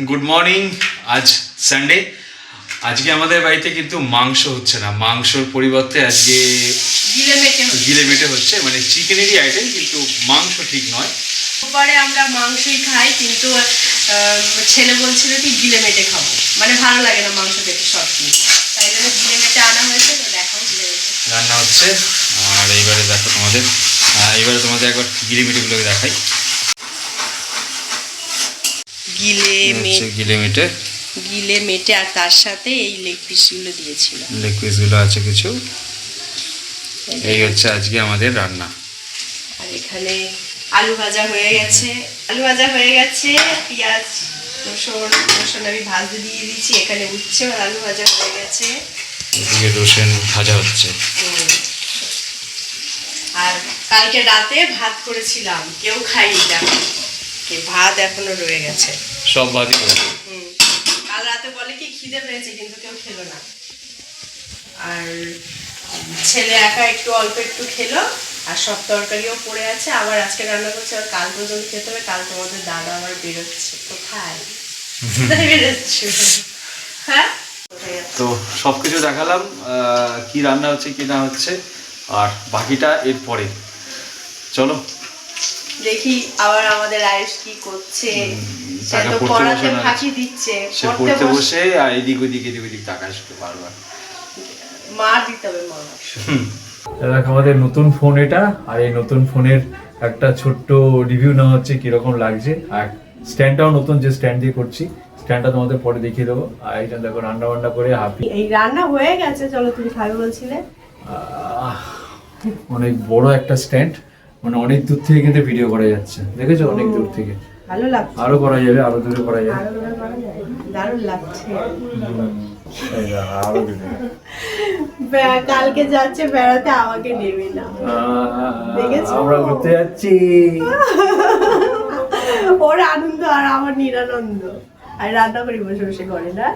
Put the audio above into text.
Good morning. আজ Sunday. আজকে আমাদের বাড়িতে কিন্তু মাংস হচ্ছে না, মাংসর পরিবর্তে আজকে গিলেমেটে হচ্ছে, মানে চিকেনেরই আইটেম, কিন্তু মাংস ঠিক নয়। পরে আমরা মাংসই খাই, কিন্তু ছেলে বলছিল কি গিলেমেটে খাবো, মানে ভালো লাগে না মাংস খেতে সব কিছু, তাই জন্য গিলেমেটে আনা হয়েছে। তো দেখাও গিলেমেটে রান্না হচ্ছে। আর এইবারে দেখো এইবারে তোমাদের একবার গিলেমেটেগুলোকে দেখাই। গিলেমেটে আর তার সাথে এই লেগ পিসগুলো দিয়েছিল। লেগ পিসগুলো আছে কিছু। এই হচ্ছে আজকে আমাদের রান্না। আর এখানে আলু ভাজা হয়ে গেছে, পেঁয়াজ রসুন আমি ভাজতে দিয়ে দিচ্ছি। এখানে উচ্ছে আর আলু ভাজা হয়ে গেছে, এদিকে রসুন ভাজা হচ্ছে। আর কালকে রাতে ভাত করেছিলাম, কেউ খাইনি, দেখো ভাত এখনো রয়ে গেছে, সব ভাতই কাল রাতে বলে কি খিদে পেয়েছে, কিন্তু কেউ খেলো না। আর ছেলে একা অল্প একটু খেলো, আর সব তরকারিও পড়ে আছে। আবার আজকে রান্না করছে, আর কাল পর্যন্ত খেতে হবে। কাল তোমাদের দাদা আবার বেরোচ্ছে, কোথায় বেরোচ্ছে? হ্যাঁ, তো সব কিছু দেখালাম কি রান্না হচ্ছে কি না হচ্ছে, আর বাকিটা এরপরে। চলো দেখি আবার আমাদের আয়ুষ কি করছে। সে তো পড়তে পড়াতে বসে না, ফাঁকি দিচ্ছে, সে পড়তে বসে আর এদিক ওদিক তাকায় শুধু বারবার। মার দিতে হবে মা। দেখো আমাদের নতুন ফোন এটা, আর এই নতুন ফোনের একটা ছোট্ট রিভিউ নেওয়া হচ্ছে কিরকম লাগছে। আর স্ট্যান্ডটাও নতুন, যে স্ট্যান্ড দিয়ে করছি, স্ট্যান্ডটা তোমাদের পরে দেখিয়ে দেবো। আর এইটা দেখো রান্না বান্না করে হাফি। এই রান্না হয়ে গেছে, চলো তুমি খাবে বলছিলে। অনেক বড় একটা স্ট্যান্ড, মানে অনেক দূর থেকে কিন্তু ভিডিও করা যাচ্ছে, দেখেছো? অনেক দূর থেকে ভালো লাগছে, আরো করা যাবে, আরো দূরে করা যাবে, দারুণ লাগছে। আরো দূরে। কালকে যাচ্ছে বেড়াতে, আমাকে নেবে না, দেখেছো? আমরা ঘুরতে যাচ্ছি। ওর আনন্দ আর আমার নিরানন্দ। আর রান্না করি বসে বসে করে না।